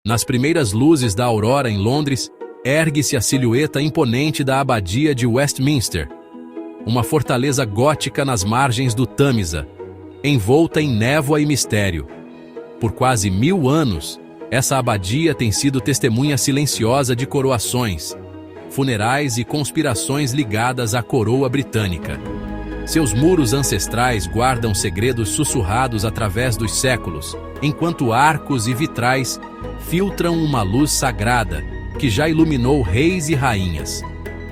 Nas primeiras luzes da aurora em Londres, ergue-se a silhueta imponente da Abadia de Westminster, uma fortaleza gótica nas margens do Tâmisa, envolta em névoa e mistério. Por quase 1000 anos, essa abadia tem sido testemunha silenciosa de coroações, funerais e conspirações ligadas à coroa britânica. Seus muros ancestrais guardam segredos sussurrados através dos séculos, enquanto arcos e vitrais filtram uma luz sagrada que já iluminou reis e rainhas.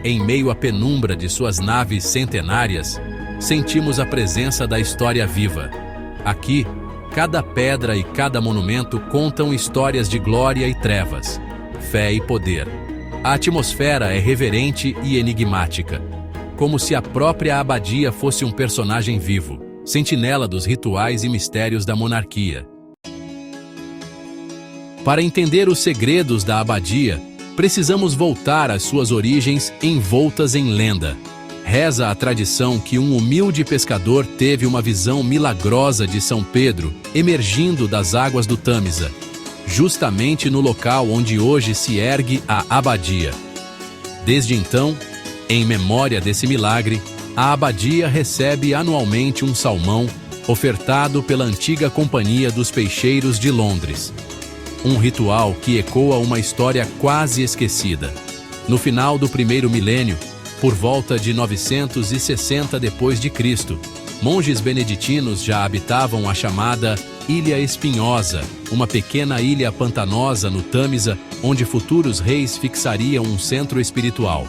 Em meio à penumbra de suas naves centenárias, sentimos a presença da história viva. Aqui, cada pedra e cada monumento contam histórias de glória e trevas, fé e poder. A atmosfera é reverente e enigmática, como se a própria abadia fosse um personagem vivo, sentinela dos rituais e mistérios da monarquia. Para entender os segredos da abadia, precisamos voltar às suas origens envoltas em lenda. Reza a tradição que um humilde pescador teve uma visão milagrosa de São Pedro emergindo das águas do Tâmisa, justamente no local onde hoje se ergue a abadia. Desde então, em memória desse milagre, a abadia recebe anualmente um salmão ofertado pela antiga Companhia dos Peixeiros de Londres. Um ritual que ecoa uma história quase esquecida. No final do primeiro milênio, por volta de 960 d.C., monges beneditinos já habitavam a chamada Ilha Espinhosa, uma pequena ilha pantanosa no Tâmisa, onde futuros reis fixariam um centro espiritual.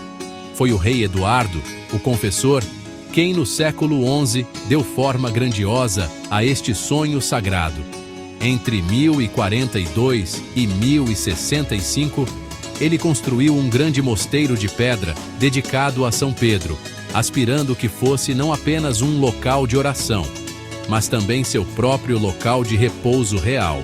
Foi o rei Eduardo, o Confessor, quem no século XI deu forma grandiosa a este sonho sagrado. Entre 1042 e 1065, ele construiu um grande mosteiro de pedra dedicado a São Pedro, aspirando que fosse não apenas um local de oração, mas também seu próprio local de repouso real.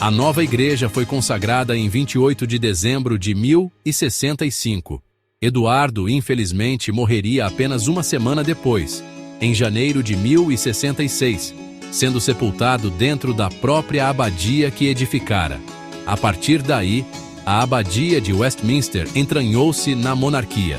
A nova igreja foi consagrada em 28 de dezembro de 1065. Eduardo, infelizmente, morreria apenas uma semana depois, em janeiro de 1066, sendo sepultado dentro da própria abadia que edificara. A partir daí, a abadia de Westminster entranhou-se na monarquia.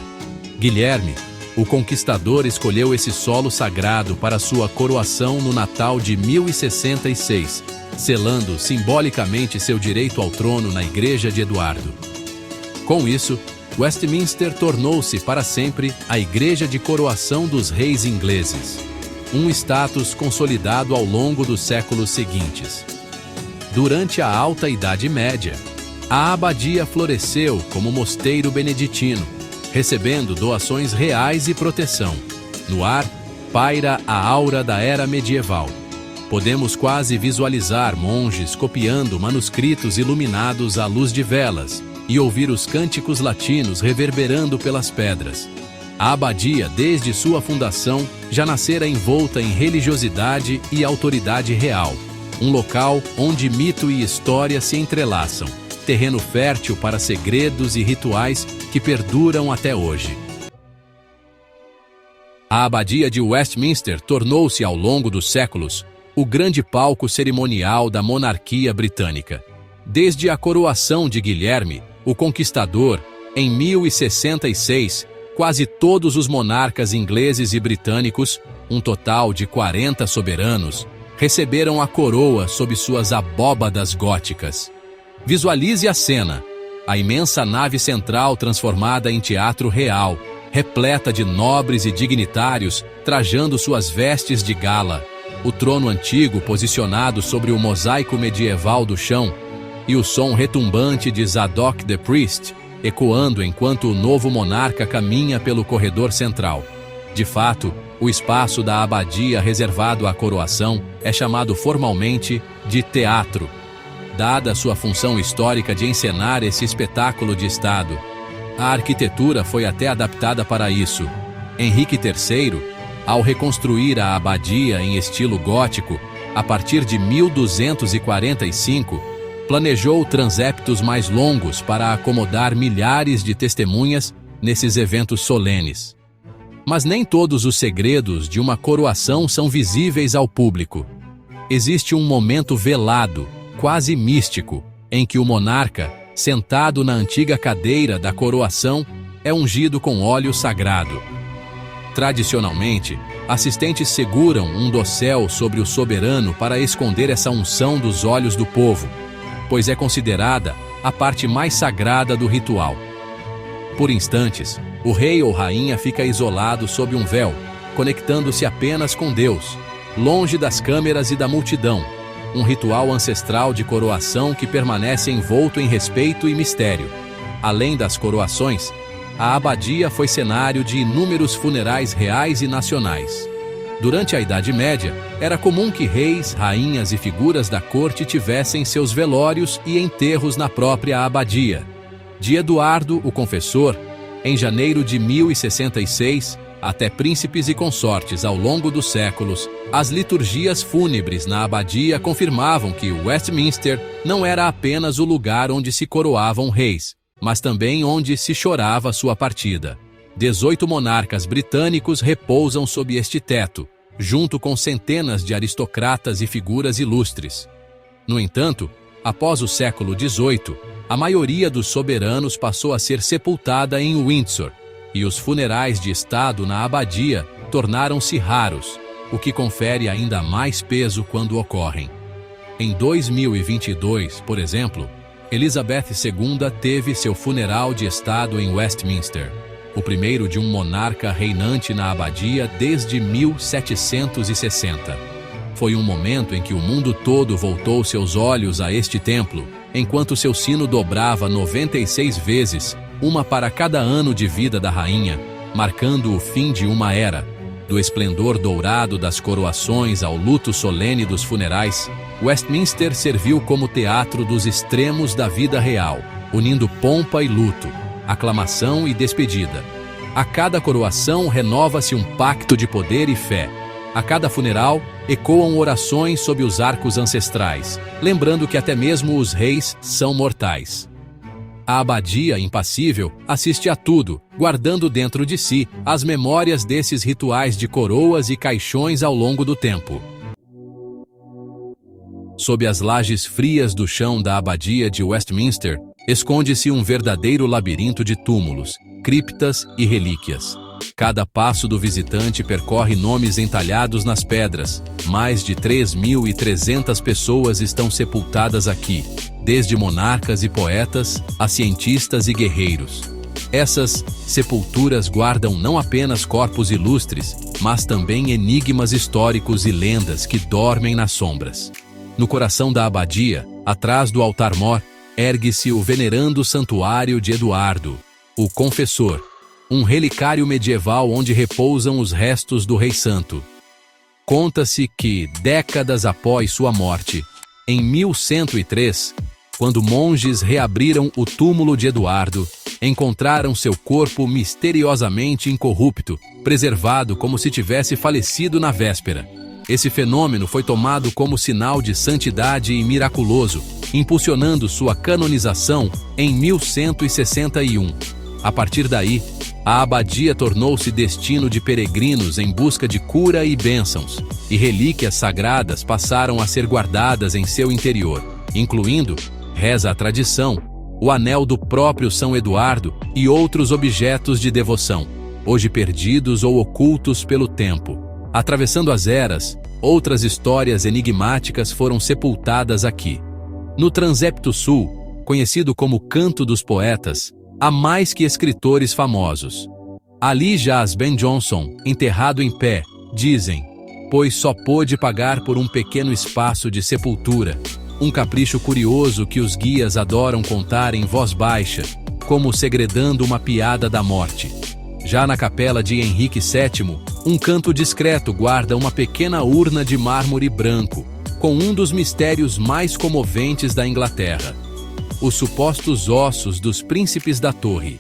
Guilherme, o conquistador, escolheu esse solo sagrado para sua coroação no Natal de 1066, selando simbolicamente seu direito ao trono na Igreja de Eduardo. Com isso, Westminster tornou-se para sempre a Igreja de Coroação dos Reis Ingleses, um status consolidado ao longo dos séculos seguintes. Durante a Alta Idade Média, a abadia floresceu como mosteiro beneditino, recebendo doações reais e proteção. No ar, paira a aura da era medieval. Podemos quase visualizar monges copiando manuscritos iluminados à luz de velas e ouvir os cânticos latinos reverberando pelas pedras. A abadia, desde sua fundação, já nascera envolta em religiosidade e autoridade real, um local onde mito e história se entrelaçam, terreno fértil para segredos e rituais que perduram até hoje. A abadia de Westminster tornou-se, ao longo dos séculos, o grande palco cerimonial da monarquia britânica. Desde a coroação de Guilherme, o Conquistador, em 1066, quase todos os monarcas ingleses e britânicos, um total de 40 soberanos, receberam a coroa sob suas abóbadas góticas. Visualize a cena: a imensa nave central transformada em teatro real, repleta de nobres e dignitários trajando suas vestes de gala, o trono antigo posicionado sobre o mosaico medieval do chão e o som retumbante de Zadok the Priest ecoando enquanto o novo monarca caminha pelo corredor central. De fato, o espaço da abadia reservado à coroação é chamado formalmente de teatro, dada sua função histórica de encenar esse espetáculo de Estado. A arquitetura foi até adaptada para isso. Henrique III, ao reconstruir a abadia em estilo gótico, a partir de 1245, planejou transeptos mais longos para acomodar milhares de testemunhas nesses eventos solenes. Mas nem todos os segredos de uma coroação são visíveis ao público. Existe um momento velado, quase místico, em que o monarca, sentado na antiga cadeira da coroação, é ungido com óleo sagrado. Tradicionalmente, assistentes seguram um dossel sobre o soberano para esconder essa unção dos olhos do povo, pois é considerada a parte mais sagrada do ritual. Por instantes, o rei ou rainha fica isolado sob um véu, conectando-se apenas com Deus, longe das câmeras e da multidão, um ritual ancestral de coroação que permanece envolto em respeito e mistério. Além das coroações, a abadia foi cenário de inúmeros funerais reais e nacionais. Durante a Idade Média, era comum que reis, rainhas e figuras da corte tivessem seus velórios e enterros na própria abadia. De Eduardo, o Confessor, em janeiro de 1066, até príncipes e consortes ao longo dos séculos, as liturgias fúnebres na abadia confirmavam que Westminster não era apenas o lugar onde se coroavam reis, mas também onde se chorava sua partida. 18 monarcas britânicos repousam sob este teto, junto com centenas de aristocratas e figuras ilustres. No entanto, após o século XVIII, a maioria dos soberanos passou a ser sepultada em Windsor, e os funerais de Estado na abadia tornaram-se raros, o que confere ainda mais peso quando ocorrem. Em 2022, por exemplo, Elizabeth II teve seu funeral de Estado em Westminster, o primeiro de um monarca reinante na abadia desde 1760. Foi um momento em que o mundo todo voltou seus olhos a este templo, enquanto seu sino dobrava 96 vezes, uma para cada ano de vida da rainha, marcando o fim de uma era. Do esplendor dourado das coroações ao luto solene dos funerais, Westminster serviu como teatro dos extremos da vida real, unindo pompa e luto, aclamação e despedida. A cada coroação renova-se um pacto de poder e fé. A cada funeral, ecoam orações sob os arcos ancestrais, lembrando que até mesmo os reis são mortais. A abadia, impassível, assiste a tudo, guardando dentro de si as memórias desses rituais de coroas e caixões ao longo do tempo. Sob as lajes frias do chão da abadia de Westminster, esconde-se um verdadeiro labirinto de túmulos, criptas e relíquias. Cada passo do visitante percorre nomes entalhados nas pedras. Mais de 3.300 pessoas estão sepultadas aqui, desde monarcas e poetas a cientistas e guerreiros. Essas sepulturas guardam não apenas corpos ilustres, mas também enigmas históricos e lendas que dormem nas sombras. No coração da abadia, atrás do altar-mor, ergue-se o venerando santuário de Eduardo, o Confessor, um relicário medieval onde repousam os restos do Rei Santo. Conta-se que, décadas após sua morte, em 1103, quando monges reabriram o túmulo de Eduardo, encontraram seu corpo misteriosamente incorrupto, preservado como se tivesse falecido na véspera. Esse fenômeno foi tomado como sinal de santidade e miraculoso, impulsionando sua canonização em 1161. A partir daí, a abadia tornou-se destino de peregrinos em busca de cura e bênçãos, e relíquias sagradas passaram a ser guardadas em seu interior, incluindo, reza a tradição, o anel do próprio São Eduardo e outros objetos de devoção, hoje perdidos ou ocultos pelo tempo. Atravessando as eras, outras histórias enigmáticas foram sepultadas aqui. No Transepto Sul, conhecido como Canto dos Poetas, há mais que escritores famosos. Ali jaz Ben Jonson, enterrado em pé, dizem, pois só pôde pagar por um pequeno espaço de sepultura, um capricho curioso que os guias adoram contar em voz baixa, como segredando uma piada da morte. Já na capela de Henrique VII, um canto discreto guarda uma pequena urna de mármore branco, com um dos mistérios mais comoventes da Inglaterra: os supostos ossos dos príncipes da torre.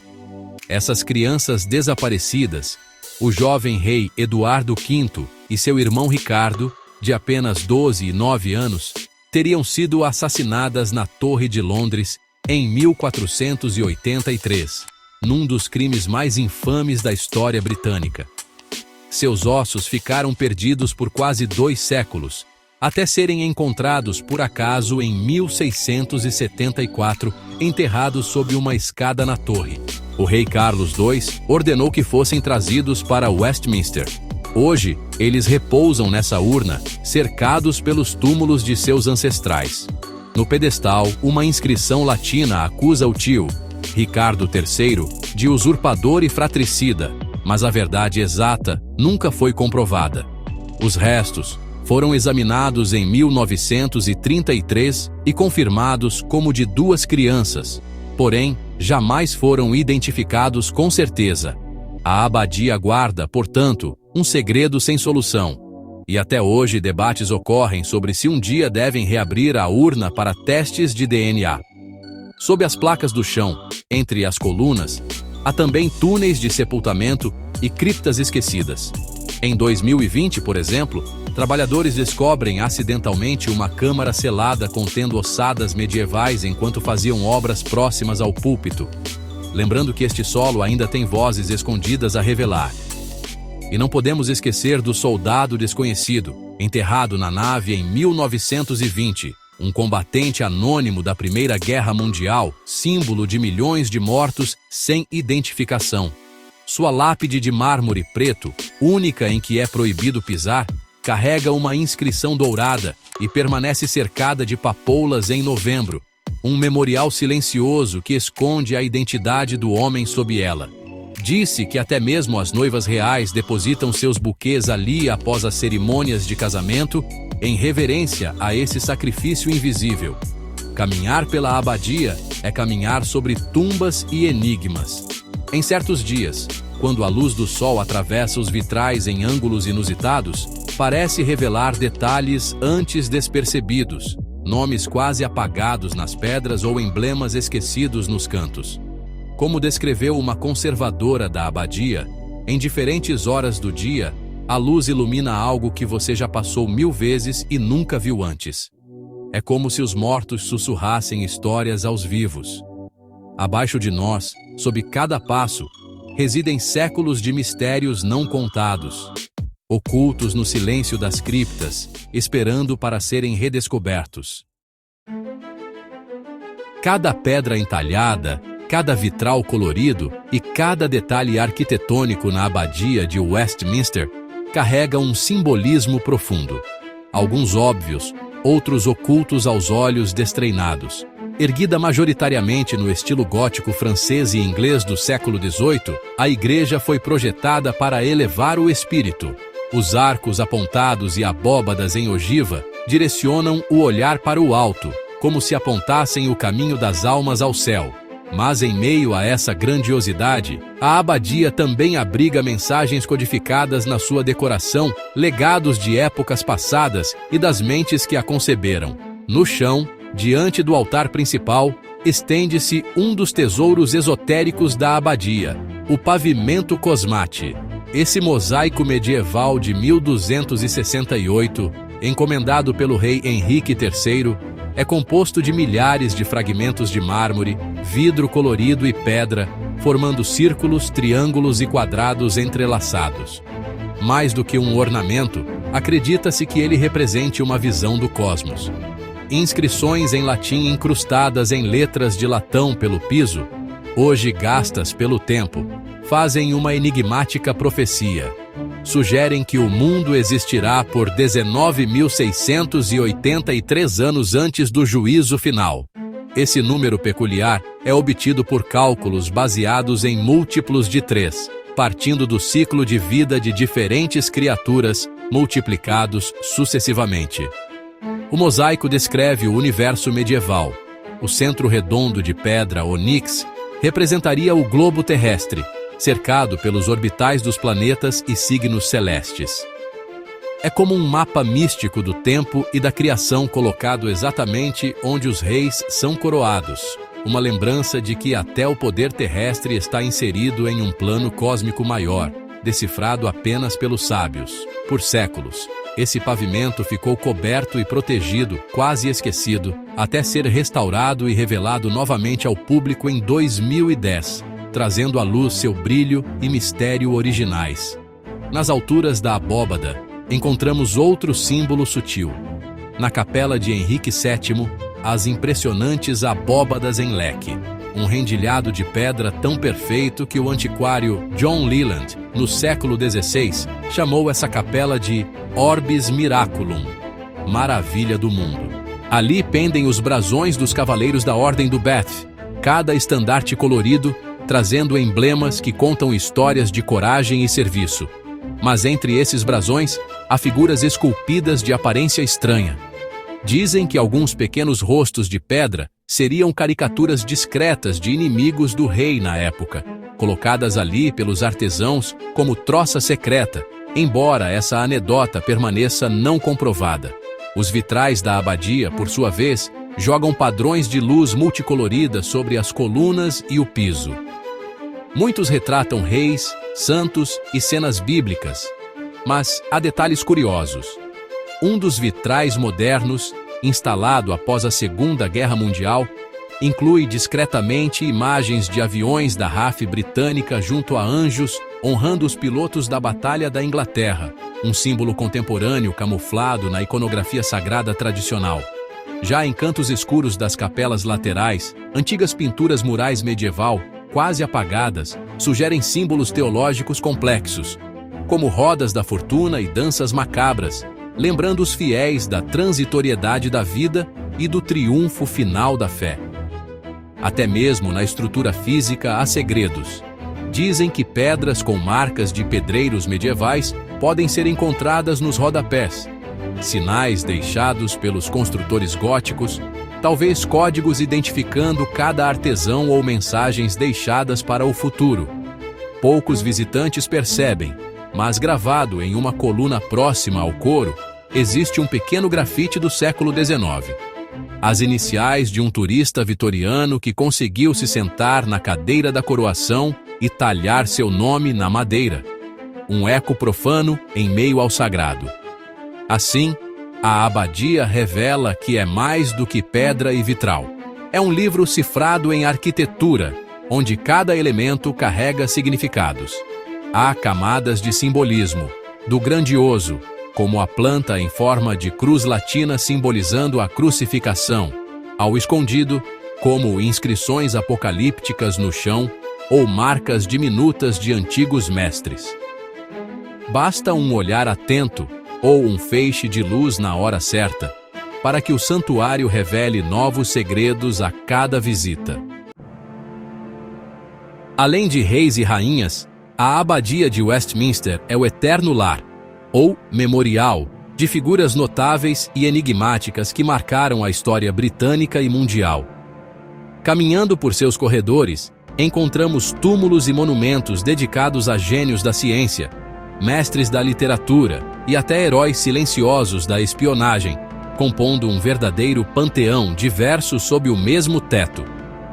Essas crianças desaparecidas, o jovem rei Eduardo V e seu irmão Ricardo, de apenas 12 e 9 anos, teriam sido assassinadas na Torre de Londres em 1483, num dos crimes mais infames da história britânica. Seus ossos ficaram perdidos por quase 2 séculos, até serem encontrados por acaso em 1674, enterrados sob uma escada na torre. O rei Carlos II ordenou que fossem trazidos para Westminster. Hoje, eles repousam nessa urna, cercados pelos túmulos de seus ancestrais. No pedestal, uma inscrição latina acusa o tio, Ricardo III, de usurpador e fratricida, mas a verdade exata nunca foi comprovada. Os restos foram examinados em 1933 e confirmados como de 2 crianças, porém, jamais foram identificados com certeza. A abadia guarda, portanto, um segredo sem solução. E até hoje debates ocorrem sobre se um dia devem reabrir a urna para testes de DNA. Sob as placas do chão, entre as colunas, há também túneis de sepultamento e criptas esquecidas. Em 2020, por exemplo, trabalhadores descobrem acidentalmente uma câmara selada contendo ossadas medievais enquanto faziam obras próximas ao púlpito. Lembrando que este solo ainda tem vozes escondidas a revelar. E não podemos esquecer do soldado desconhecido, enterrado na nave em 1920, um combatente anônimo da Primeira Guerra Mundial, símbolo de milhões de mortos sem identificação. Sua lápide de mármore preto, única em que é proibido pisar, carrega uma inscrição dourada e permanece cercada de papoulas em novembro, um memorial silencioso que esconde a identidade do homem sob ela. Disse que até mesmo as noivas reais depositam seus buquês ali após as cerimônias de casamento, em reverência a esse sacrifício invisível. Caminhar pela abadia é caminhar sobre tumbas e enigmas. Em certos dias, quando a luz do sol atravessa os vitrais em ângulos inusitados, parece revelar detalhes antes despercebidos, nomes quase apagados nas pedras ou emblemas esquecidos nos cantos. Como descreveu uma conservadora da abadia, em diferentes horas do dia, a luz ilumina algo que você já passou 1000 vezes e nunca viu antes. É como se os mortos sussurrassem histórias aos vivos. Abaixo de nós, sob cada passo, residem séculos de mistérios não contados, ocultos no silêncio das criptas, esperando para serem redescobertos. Cada pedra entalhada, cada vitral colorido e cada detalhe arquitetônico na abadia de Westminster carrega um simbolismo profundo. Alguns óbvios, outros ocultos aos olhos destreinados. Erguida majoritariamente no estilo gótico francês e inglês do século XVIII, a igreja foi projetada para elevar o espírito. Os arcos apontados e abóbadas em ogiva direcionam o olhar para o alto, como se apontassem o caminho das almas ao céu. Mas em meio a essa grandiosidade, a abadia também abriga mensagens codificadas na sua decoração, legados de épocas passadas e das mentes que a conceberam. No chão, diante do altar principal, estende-se um dos tesouros esotéricos da abadia, o pavimento cosmate. Esse mosaico medieval de 1268, encomendado pelo rei Henrique III, é composto de milhares de fragmentos de mármore, vidro colorido e pedra, formando círculos, triângulos e quadrados entrelaçados. Mais do que um ornamento, acredita-se que ele represente uma visão do cosmos. Inscrições em latim incrustadas em letras de latão pelo piso, hoje gastas pelo tempo, fazem uma enigmática profecia. Sugerem que o mundo existirá por 19.683 anos antes do juízo final. Esse número peculiar é obtido por cálculos baseados em múltiplos de 3, partindo do ciclo de vida de diferentes criaturas, multiplicados sucessivamente. O mosaico descreve o universo medieval. O centro redondo de pedra ônix representaria o globo terrestre, cercado pelos orbitais dos planetas e signos celestes. É como um mapa místico do tempo e da criação colocado exatamente onde os reis são coroados, uma lembrança de que até o poder terrestre está inserido em um plano cósmico maior, decifrado apenas pelos sábios. Por séculos, esse pavimento ficou coberto e protegido, quase esquecido, até ser restaurado e revelado novamente ao público em 2010, trazendo à luz seu brilho e mistério originais. Nas alturas da abóbada, encontramos outro símbolo sutil, na capela de Henrique VII, as impressionantes abóbadas em leque, um rendilhado de pedra tão perfeito que o antiquário John Leland, no século XVI, chamou essa capela de Orbis Miraculum, maravilha do mundo. Ali pendem os brasões dos cavaleiros da Ordem do Bath, cada estandarte colorido, trazendo emblemas que contam histórias de coragem e serviço. Mas entre esses brasões, há figuras esculpidas de aparência estranha. Dizem que alguns pequenos rostos de pedra seriam caricaturas discretas de inimigos do rei na época, colocadas ali pelos artesãos como troça secreta, embora essa anedota permaneça não comprovada. Os vitrais da abadia, por sua vez, jogam padrões de luz multicolorida sobre as colunas e o piso. Muitos retratam reis, santos e cenas bíblicas, mas há detalhes curiosos. Um dos vitrais modernos, instalado após a Segunda Guerra Mundial, inclui discretamente imagens de aviões da RAF britânica junto a anjos, honrando os pilotos da Batalha da Inglaterra, um símbolo contemporâneo camuflado na iconografia sagrada tradicional. Já em cantos escuros das capelas laterais, antigas pinturas murais medieval, quase apagadas, sugerem símbolos teológicos complexos, como rodas da fortuna e danças macabras, lembrando os fiéis da transitoriedade da vida e do triunfo final da fé. Até mesmo na estrutura física há segredos. Dizem que pedras com marcas de pedreiros medievais podem ser encontradas nos rodapés, sinais deixados pelos construtores góticos, talvez códigos identificando cada artesão ou mensagens deixadas para o futuro. Poucos visitantes percebem, mas gravado em uma coluna próxima ao coro, existe um pequeno grafite do século XIX. As iniciais de um turista vitoriano que conseguiu se sentar na cadeira da coroação e talhar seu nome na madeira. Um eco profano em meio ao sagrado. Assim, a abadia revela que é mais do que pedra e vitral. É um livro cifrado em arquitetura, onde cada elemento carrega significados. Há camadas de simbolismo, do grandioso, como a planta em forma de cruz latina simbolizando a crucificação, ao escondido, como inscrições apocalípticas no chão ou marcas diminutas de antigos mestres. Basta um olhar atento ou um feixe de luz na hora certa, para que o santuário revele novos segredos a cada visita. Além de reis e rainhas, a abadia de Westminster é o eterno lar, ou memorial, de figuras notáveis e enigmáticas que marcaram a história britânica e mundial. Caminhando por seus corredores, encontramos túmulos e monumentos dedicados a gênios da ciência, mestres da literatura e até heróis silenciosos da espionagem, compondo um verdadeiro panteão diverso sob o mesmo teto.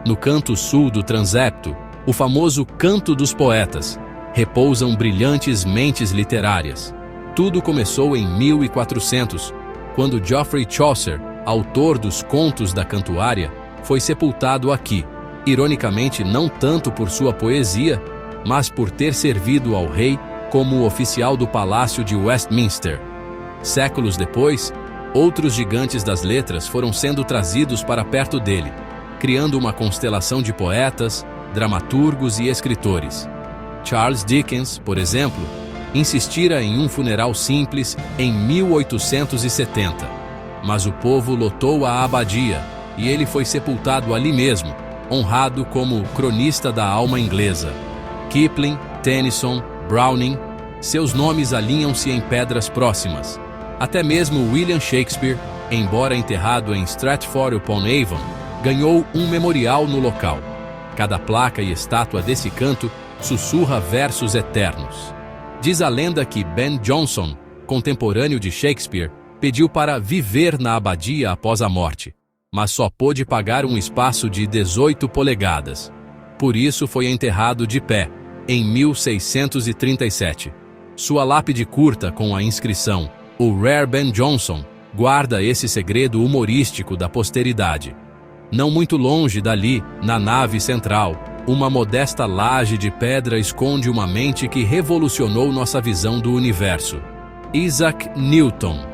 No canto sul do transepto, o famoso Canto dos Poetas, repousam brilhantes mentes literárias. Tudo começou em 1400, quando Geoffrey Chaucer, autor dos Contos da Cantuária, foi sepultado aqui, ironicamente não tanto por sua poesia, mas por ter servido ao rei como oficial do Palácio de Westminster. Séculos depois, outros gigantes das letras foram sendo trazidos para perto dele, criando uma constelação de poetas, dramaturgos e escritores. Charles Dickens, por exemplo, insistira em um funeral simples em 1870, mas o povo lotou a abadia e ele foi sepultado ali mesmo, honrado como cronista da alma inglesa. Kipling, Tennyson, Browning, seus nomes alinham-se em pedras próximas. Até mesmo William Shakespeare, embora enterrado em Stratford-upon-Avon, ganhou um memorial no local. Cada placa e estátua desse canto sussurra versos eternos. Diz a lenda que Ben Jonson, contemporâneo de Shakespeare, pediu para viver na abadia após a morte, mas só pôde pagar um espaço de 18 polegadas. Por isso foi enterrado de pé, em 1637. Sua lápide curta com a inscrição "O Rare Ben Jonson" guarda esse segredo humorístico da posteridade. Não muito longe dali, na nave central, uma modesta laje de pedra esconde uma mente que revolucionou nossa visão do universo. Isaac Newton.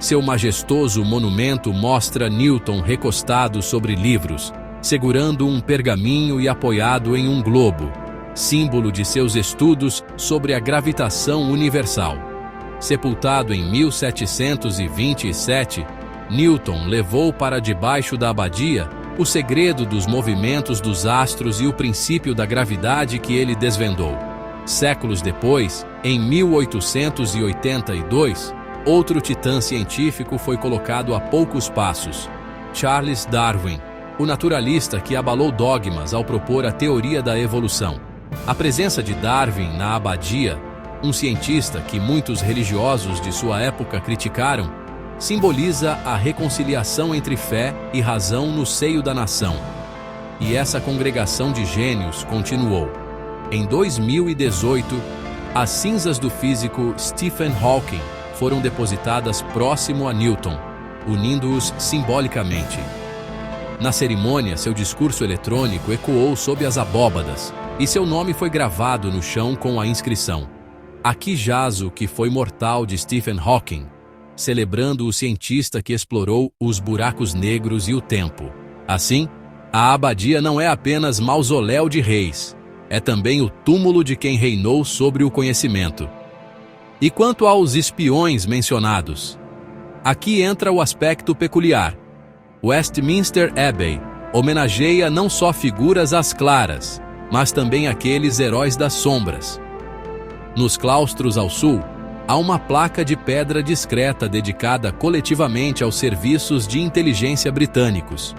Seu majestoso monumento mostra Newton recostado sobre livros, segurando um pergaminho e apoiado em um globo, símbolo de seus estudos sobre a gravitação universal. Sepultado em 1727, Newton levou para debaixo da abadia o segredo dos movimentos dos astros e o princípio da gravidade que ele desvendou. Séculos depois, em 1882, outro titã científico foi colocado a poucos passos: Charles Darwin, o naturalista que abalou dogmas ao propor a teoria da evolução. A presença de Darwin na abadia, um cientista que muitos religiosos de sua época criticaram, simboliza a reconciliação entre fé e razão no seio da nação. E essa congregação de gênios continuou. Em 2018, as cinzas do físico Stephen Hawking foram depositadas próximo a Newton, unindo-os simbolicamente. Na cerimônia, seu discurso eletrônico ecoou sob as abóbadas, e seu nome foi gravado no chão com a inscrição: "Aqui jaz o que foi mortal de Stephen Hawking", celebrando o cientista que explorou os buracos negros e o tempo. Assim, a abadia não é apenas mausoléu de reis, é também o túmulo de quem reinou sobre o conhecimento. E quanto aos espiões mencionados? Aqui entra o aspecto peculiar. Westminster Abbey homenageia não só figuras às claras, mas também aqueles heróis das sombras. Nos claustros ao sul, há uma placa de pedra discreta dedicada coletivamente aos serviços de inteligência britânicos.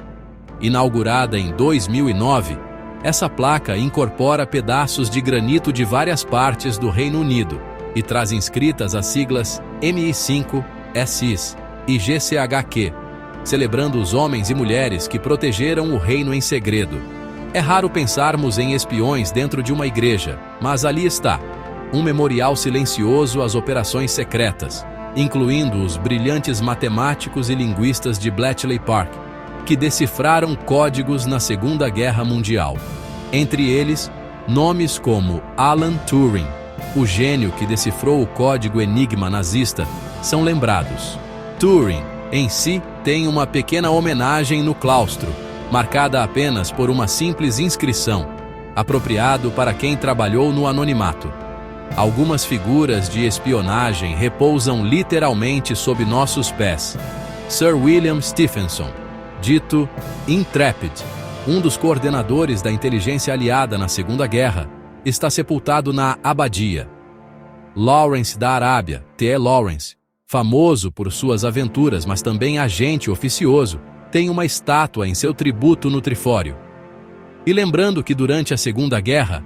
Inaugurada em 2009, essa placa incorpora pedaços de granito de várias partes do Reino Unido e traz inscritas as siglas MI5, SIS e GCHQ, celebrando os homens e mulheres que protegeram o reino em segredo. É raro pensarmos em espiões dentro de uma igreja, mas ali está, um memorial silencioso às operações secretas, incluindo os brilhantes matemáticos e linguistas de Bletchley Park, que decifraram códigos na Segunda Guerra Mundial. Entre eles, nomes como Alan Turing, o gênio que decifrou o código Enigma nazista, são lembrados. Turing, em si, tem uma pequena homenagem no claustro, marcada apenas por uma simples inscrição, apropriado para quem trabalhou no anonimato. Algumas figuras de espionagem repousam literalmente sob nossos pés. Sir William Stephenson, dito Intrepid, um dos coordenadores da inteligência aliada na Segunda Guerra, está sepultado na abadia. Lawrence da Arábia, T. Lawrence, famoso por suas aventuras, mas também agente oficioso, tem uma estátua em seu tributo no Trifório. E lembrando que durante a Segunda Guerra,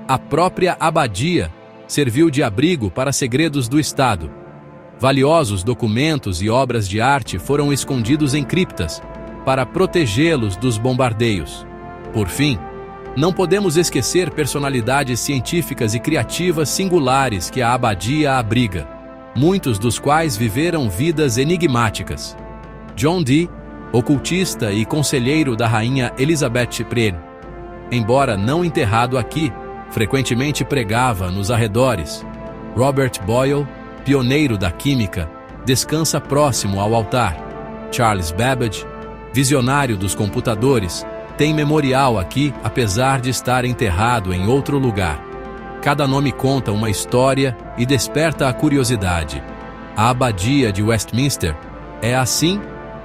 a própria abadia serviu de abrigo para segredos do Estado. Valiosos documentos e obras de arte foram escondidos em criptas, para protegê-los dos bombardeios. Por fim, não podemos esquecer personalidades científicas e criativas singulares que a abadia abriga, muitos dos quais viveram vidas enigmáticas. John Dee, ocultista e conselheiro da rainha Elizabeth I, embora não enterrado aqui, frequentemente pregava nos arredores. Robert Boyle, pioneiro da química, descansa próximo ao altar. Charles Babbage, visionário dos computadores, tem memorial aqui, apesar de estar enterrado em outro lugar. Cada nome conta uma história e desperta a curiosidade. A abadia de Westminster é, assim,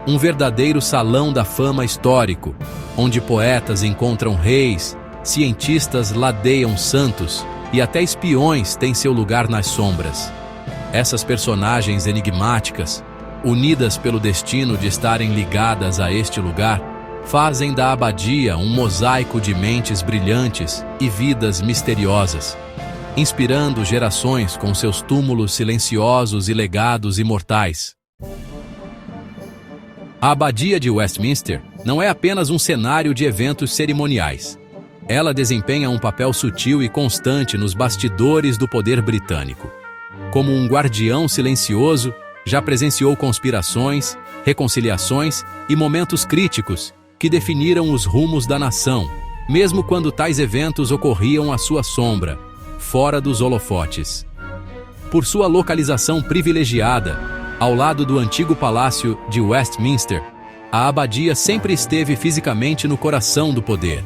um verdadeiro salão da fama histórico, onde poetas encontram reis, cientistas ladeiam santos e até espiões têm seu lugar nas sombras. Essas personagens enigmáticas, unidas pelo destino de estarem ligadas a este lugar, fazem da abadia um mosaico de mentes brilhantes e vidas misteriosas, inspirando gerações com seus túmulos silenciosos e legados imortais. A abadia de Westminster não é apenas um cenário de eventos cerimoniais. Ela desempenha um papel sutil e constante nos bastidores do poder britânico. Como um guardião silencioso, já presenciou conspirações, reconciliações e momentos críticos que definiram os rumos da nação, mesmo quando tais eventos ocorriam à sua sombra, fora dos holofotes. Por sua localização privilegiada, Ao lado do antigo palácio de Westminster, a abadia sempre esteve fisicamente no coração do poder.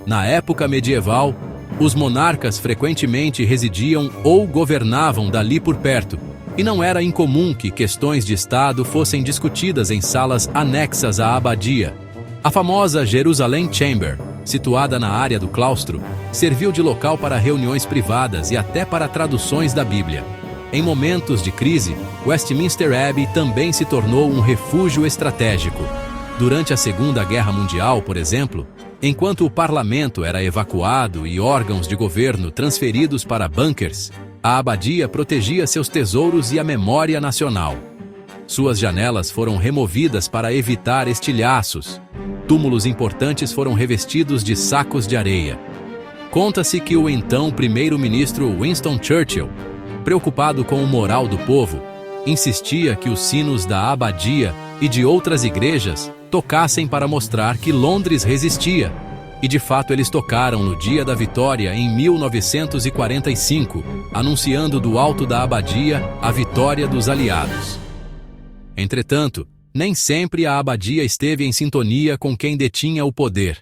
Na época medieval, os monarcas frequentemente residiam ou governavam dali por perto, e não era incomum que questões de Estado fossem discutidas em salas anexas à abadia. A famosa Jerusalem Chamber, situada na área do claustro, serviu de local para reuniões privadas e até para traduções da Bíblia. Em momentos de crise, Westminster Abbey também se tornou um refúgio estratégico. Durante a Segunda Guerra Mundial, por exemplo, enquanto o parlamento era evacuado e órgãos de governo transferidos para bunkers, a abadia protegia seus tesouros e a memória nacional. Suas janelas foram removidas para evitar estilhaços. Túmulos importantes foram revestidos de sacos de areia. Conta-se que o então primeiro-ministro Winston Churchill, preocupado com o moral do povo, insistia que os sinos da abadia e de outras igrejas tocassem para mostrar que Londres resistia. E de fato eles tocaram no dia da vitória em 1945, anunciando do alto da abadia a vitória dos aliados. Entretanto, nem sempre a abadia esteve em sintonia com quem detinha o poder.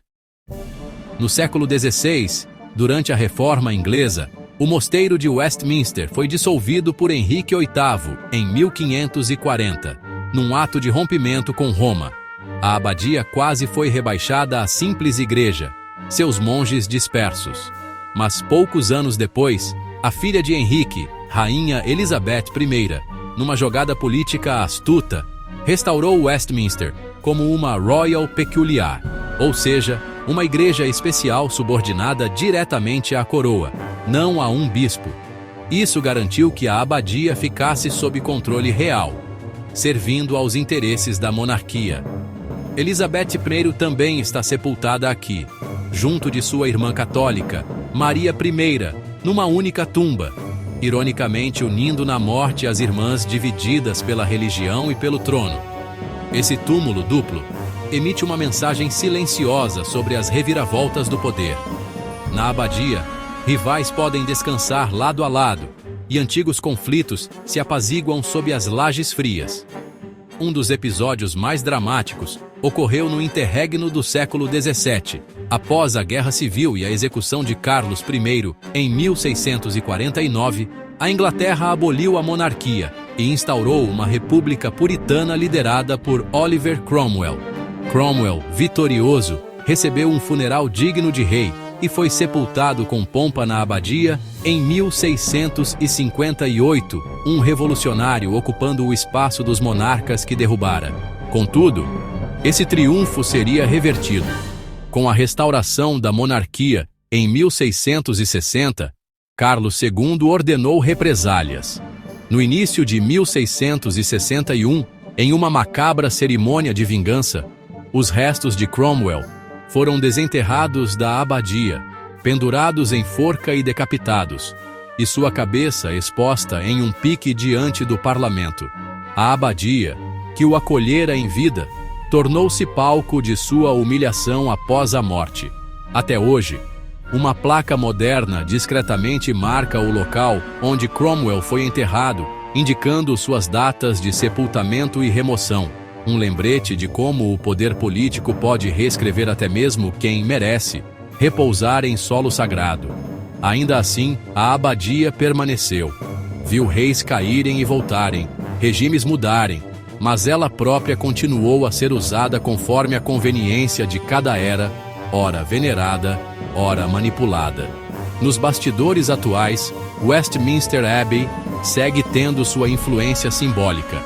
No século XVI, durante a Reforma Inglesa, o mosteiro de Westminster foi dissolvido por Henrique VIII em 1540, num ato de rompimento com Roma. A abadia quase foi rebaixada a simples igreja, seus monges dispersos. Mas poucos anos depois, a filha de Henrique, Rainha Elizabeth I, numa jogada política astuta, restaurou Westminster como uma Royal Peculiar, ou seja, uma igreja especial subordinada diretamente à coroa, não a um bispo. Isso garantiu que a abadia ficasse sob controle real, servindo aos interesses da monarquia. Elizabeth I também está sepultada aqui, junto de sua irmã católica, Maria I, numa única tumba, ironicamente unindo na morte as irmãs divididas pela religião e pelo trono. Esse túmulo duplo emite uma mensagem silenciosa sobre as reviravoltas do poder. Na abadia, rivais podem descansar lado a lado, e antigos conflitos se apaziguam sob as lajes frias. Um dos episódios mais dramáticos ocorreu no interregno do século XVII, após a Guerra Civil e a execução de Carlos I, em 1649, a Inglaterra aboliu a monarquia e instaurou uma república puritana liderada por Oliver Cromwell. Cromwell, vitorioso, recebeu um funeral digno de rei e foi sepultado com pompa na abadia em 1658, um revolucionário ocupando o espaço dos monarcas que derrubara. Contudo, esse triunfo seria revertido. Com a restauração da monarquia em 1660, Carlos II ordenou represálias. No início de 1661, em uma macabra cerimônia de vingança, os restos de Cromwell foram desenterrados da abadia, pendurados em forca e decapitados, e sua cabeça exposta em um pique diante do parlamento. A abadia, que o acolhera em vida, tornou-se palco de sua humilhação após a morte. Até hoje, uma placa moderna discretamente marca o local onde Cromwell foi enterrado, indicando suas datas de sepultamento e remoção. Um lembrete de como o poder político pode reescrever até mesmo quem merece repousar em solo sagrado. Ainda assim, a abadia permaneceu. Viu reis caírem e voltarem, regimes mudarem, mas ela própria continuou a ser usada conforme a conveniência de cada era, ora venerada, ora manipulada. Nos bastidores atuais, Westminster Abbey segue tendo sua influência simbólica.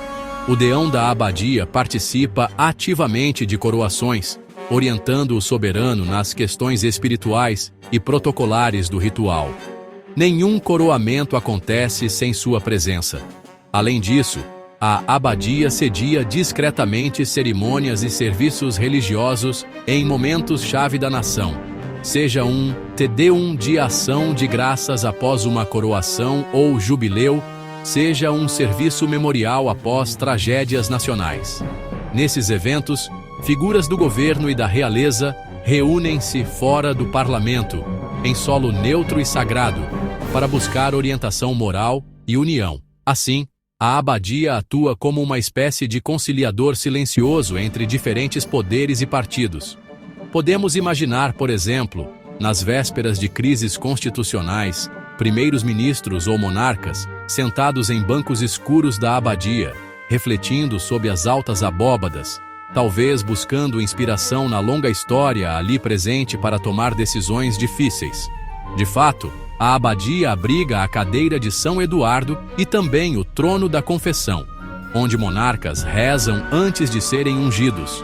O deão da abadia participa ativamente de coroações, orientando o soberano nas questões espirituais e protocolares do ritual. Nenhum coroamento acontece sem sua presença. Além disso, a abadia cedia discretamente cerimônias e serviços religiosos em momentos-chave da nação, seja um Te Deum de ação de graças após uma coroação ou jubileu, seja um serviço memorial após tragédias nacionais. Nesses eventos, figuras do governo e da realeza reúnem-se fora do parlamento, em solo neutro e sagrado, para buscar orientação moral e união. Assim, A abadia atua como uma espécie de conciliador silencioso entre diferentes poderes e partidos. Podemos imaginar, por exemplo, nas vésperas de crises constitucionais, primeiros ministros ou monarcas, sentados em bancos escuros da abadia, refletindo sob as altas abóbadas, talvez buscando inspiração na longa história ali presente para tomar decisões difíceis. De fato, a abadia abriga a cadeira de São Eduardo e também o trono da confessão, onde monarcas rezam antes de serem ungidos.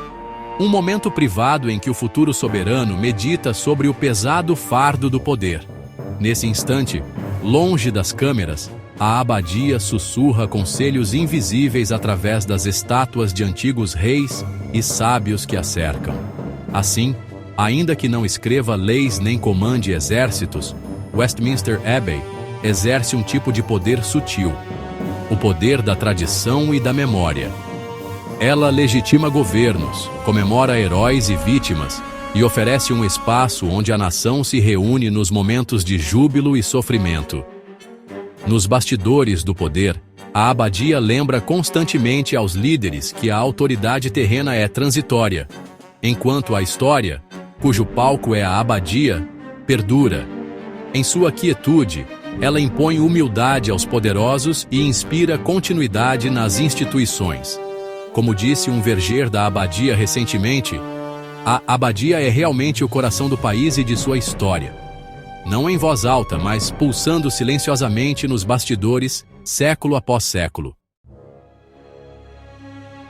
Um momento privado em que o futuro soberano medita sobre o pesado fardo do poder. Nesse instante, longe das câmeras, a abadia sussurra conselhos invisíveis através das estátuas de antigos reis e sábios que a cercam. Assim, ainda que não escreva leis nem comande exércitos, Westminster Abbey exerce um tipo de poder sutil, o poder da tradição e da memória. Ela legitima governos, comemora heróis e vítimas e oferece um espaço onde a nação se reúne nos momentos de júbilo e sofrimento. Nos bastidores do poder, a abadia lembra constantemente aos líderes que a autoridade terrena é transitória, enquanto a história, cujo palco é a abadia, perdura. Em sua quietude, ela impõe humildade aos poderosos e inspira continuidade nas instituições. Como disse um verger da abadia recentemente, a abadia é realmente o coração do país e de sua história. Não em voz alta, mas pulsando silenciosamente nos bastidores, século após século.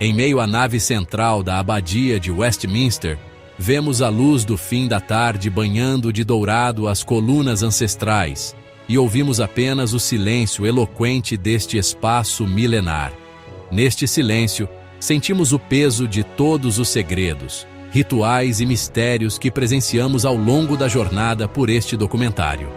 Em meio à nave central da abadia de Westminster, vemos a luz do fim da tarde banhando de dourado as colunas ancestrais e ouvimos apenas o silêncio eloquente deste espaço milenar. Neste silêncio, sentimos o peso de todos os segredos, rituais e mistérios que presenciamos ao longo da jornada por este documentário.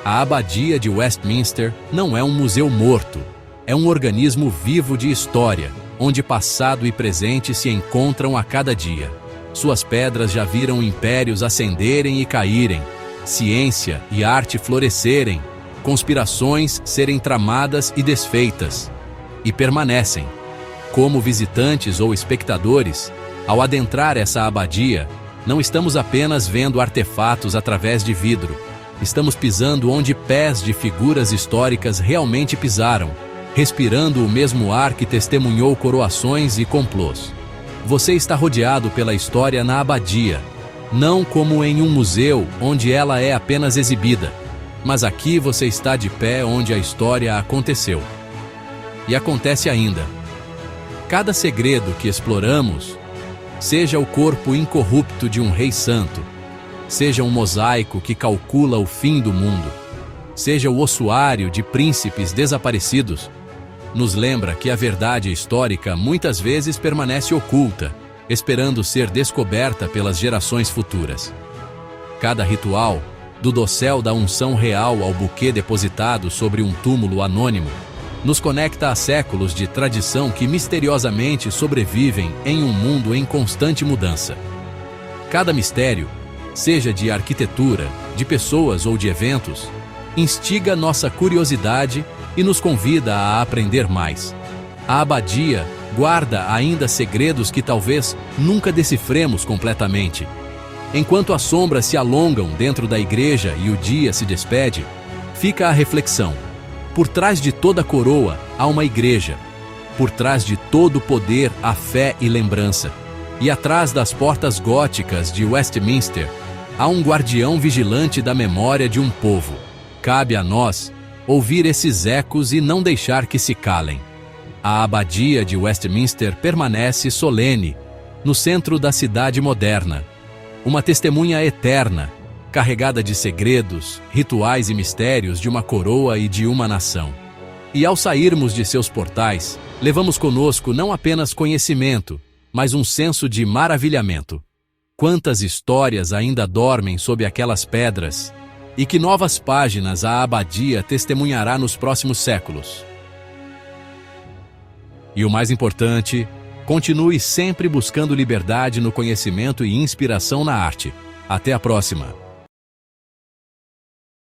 A abadia de Westminster não é um museu morto, é um organismo vivo de história, onde passado e presente se encontram a cada dia. Suas pedras já viram impérios ascenderem e caírem, ciência e arte florescerem, conspirações serem tramadas e desfeitas, e permanecem. Como visitantes ou espectadores, ao adentrar essa abadia, não estamos apenas vendo artefatos através de vidro, estamos pisando onde pés de figuras históricas realmente pisaram, respirando o mesmo ar que testemunhou coroações e complôs. Você está rodeado pela história na abadia, não como em um museu onde ela é apenas exibida, mas aqui você está de pé onde a história aconteceu. E acontece ainda. Cada segredo que exploramos, seja o corpo incorrupto de um rei santo, seja um mosaico que calcula o fim do mundo, seja o ossuário de príncipes desaparecidos, nos lembra que a verdade histórica muitas vezes permanece oculta, esperando ser descoberta pelas gerações futuras. Cada ritual, do dossel da unção real ao buquê depositado sobre um túmulo anônimo, nos conecta a séculos de tradição que misteriosamente sobrevivem em um mundo em constante mudança. Cada mistério, seja de arquitetura, de pessoas ou de eventos, instiga nossa curiosidade e nos convida a aprender mais. A abadia guarda ainda segredos que talvez nunca decifremos completamente. Enquanto as sombras se alongam dentro da igreja e o dia se despede, fica a reflexão. Por trás de toda coroa há uma igreja. Por trás de todo poder há fé e lembrança. E atrás das portas góticas de Westminster há um guardião vigilante da memória de um povo. Cabe a nós ouvir esses ecos e não deixar que se calem. A abadia de Westminster permanece solene, no centro da cidade moderna. Uma testemunha eterna, carregada de segredos, rituais e mistérios de uma coroa e de uma nação. E ao sairmos de seus portais, levamos conosco não apenas conhecimento, mas um senso de maravilhamento. Quantas histórias ainda dormem sob aquelas pedras, e que novas páginas a abadia testemunhará nos próximos séculos. E o mais importante, continue sempre buscando liberdade no conhecimento e inspiração na arte. Até a próxima!